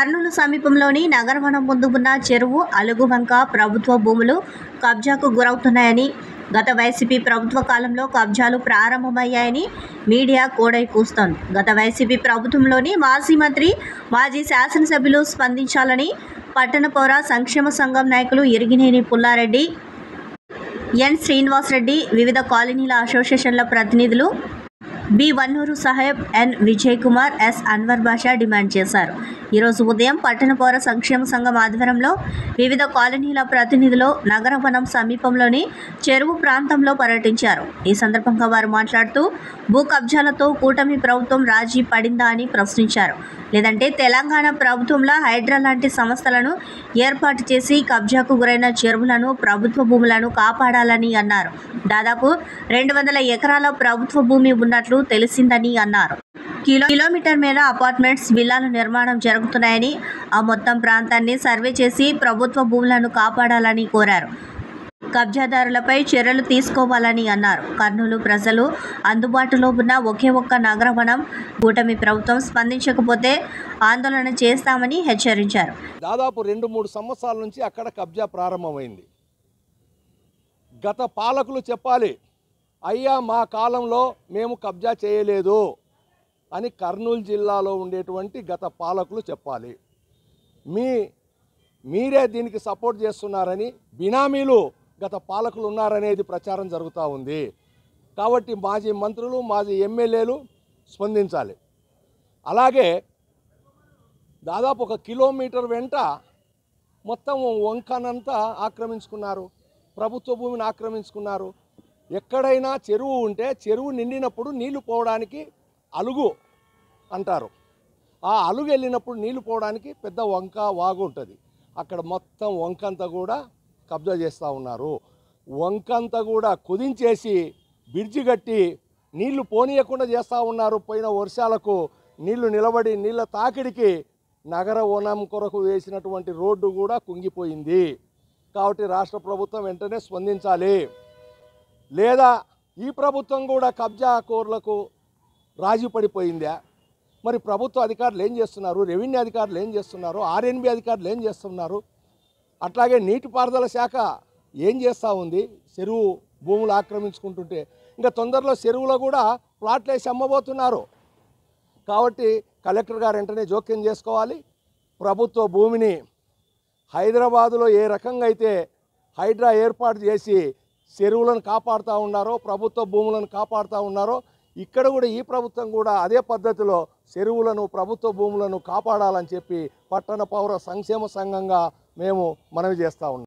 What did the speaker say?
కర్నూలు సమీపంలోని నగరవనం ముందు ఉన్న చెరువు, అలుగువంక ప్రభుత్వ భూములు కబ్జాకు గురవుతున్నాయని, గత వైసీపీ ప్రభుత్వ కాలంలో కబ్జాలు ప్రారంభమయ్యాయని మీడియా కోడై కూస్తోంది. గత వైసీపీ ప్రభుత్వంలోని మాజీ మంత్రి, మాజీ శాసనసభ్యులు స్పందించాలని పట్టణ పౌర సంక్షేమ సంఘం నాయకులు ఇరిగినేని పుల్లారెడ్డి, ఎన్ శ్రీనివాసరెడ్డి, వివిధ కాలనీల అసోసియేషన్ల ప్రతినిధులు బి వన్నూరు సాహెబ్, ఎన్ విజయ్ కుమార్, ఎస్ అన్వర్ బాషా డిమాండ్ చేశారు. ఈరోజు ఉదయం పట్టణ పౌర సంక్షేమ సంఘం ఆధ్వర్యంలో వివిధ కాలనీల ప్రతినిధులు నగరవనం సమీపంలోని చెరువు ప్రాంతంలో పర్యటించారు. ఈ సందర్భంగా వారు మాట్లాడుతూ భూ కబ్జాలతో కూటమి ప్రభుత్వం రాజీ పడిందా అని ప్రశ్నించారు. లేదంటే తెలంగాణ ప్రభుత్వంలో హైడ్రా లాంటి సంస్థలను ఏర్పాటు చేసి కబ్జాకు గురైన చెరువులను, ప్రభుత్వ భూములను కాపాడాలని అన్నారు. దాదాపు 200 ఎకరాల ప్రభుత్వ భూమి ఉన్నట్లు తెలిసిందని అన్నారు. కిలోమీటర్ మేర అపార్ట్మెంట్స్, విల్లాల నిర్మాణం జరుగుతున్నాయని, ఆ మొత్తం ప్రాంతాన్ని సర్వే చేసి ప్రభుత్వ భూములను కాపాడాలని కోరారు. కబ్జాదారులపై చర్యలు తీసుకోవాలని అన్నారు. కర్నూలు ప్రజలు అందుబాటులో ఉన్న ఒకే ఒక్క నగరవనం కూటమి ప్రభుత్వం స్పందించకపోతే ఆందోళన చేస్తామని హెచ్చరించారు. దాదాపు 2-3 సంవత్సరాల నుంచి అక్కడ కబ్జా ప్రారంభమైంది. గత పాలకులు చెప్పాలి, అయ్యా మా కాలంలో మేము కబ్జా చేయలేదు అని కర్నూలు జిల్లాలో ఉండేటువంటి గత పాలకులు చెప్పాలి. మీరే దీనికి సపోర్ట్ చేస్తున్నారని, బినామీలు గత పాలకులు ఉన్నారనేది ప్రచారం జరుగుతూ ఉంది. కాబట్టి మాజీ మంత్రులు, మాజీ ఎమ్మెల్యేలు స్పందించాలి. అలాగే దాదాపు 1 కిలోమీటర్ వెంట మొత్తం వంకనంతా ఆక్రమించుకున్నారు, ప్రభుత్వ భూమిని ఆక్రమించుకున్నారు. ఎక్కడైనా చెరువు ఉంటే చెరువు నిండినప్పుడు నీళ్లు పోవడానికి అలుగు అంటారు. ఆ అలుగు వెళ్ళినప్పుడు నీళ్లు పోవడానికి పెద్ద వంక, వాగు ఉంటుంది. అక్కడ మొత్తం వంకంతా కూడా కబ్జా చేస్తూ ఉన్నారు. వంకంతా కూడా కుదించేసి బ్రిడ్జి కట్టి నీళ్లు పోనీయకుండా చేస్తూ ఉన్నారు. పోయిన వర్షాలకు నీళ్లు నిలబడి నీళ్ళ తాకిడికి నగర వనం కొరకు వేసినటువంటి రోడ్డు కూడా కుంగిపోయింది. కాబట్టి రాష్ట్ర ప్రభుత్వం వెంటనే స్పందించాలి. లేదా ఈ ప్రభుత్వం కూడా కబ్జా కోర్లకు రాజీ పడిపోయిందా? మరి ప్రభుత్వ అధికారులు ఏం చేస్తున్నారు? రెవెన్యూ అధికారులు ఏం చేస్తున్నారు? ఆర్ఎన్బి అధికారులు ఏం చేస్తున్నారు? అట్లాగే నీటిపారుదల శాఖ ఏం చేస్తూ ఉంది? చెరువు భూములు ఆక్రమించుకుంటుంటే ఇంకా తొందరలో చెరువులో కూడా ప్లాట్లు వేసి అమ్మబోతున్నారు. కాబట్టి కలెక్టర్ గారు వెంటనే జోక్యం చేసుకోవాలి. ప్రభుత్వ భూమిని హైదరాబాదులో ఏ రకంగా అయితే హైడ్రా ఏర్పాటు చేసి చెరువులను కాపాడుతూ ఉన్నారో, ప్రభుత్వ భూములను కాపాడుతూ ఉన్నారో, ఇక్కడ కూడా ఈ ప్రభుత్వం కూడా అదే పద్ధతిలో చెరువులను, ప్రభుత్వ భూములను కాపాడాలని చెప్పి పట్టణ పౌర సంక్షేమ సంఘంగా మేము మనవి చేస్తూ ఉన్నాం.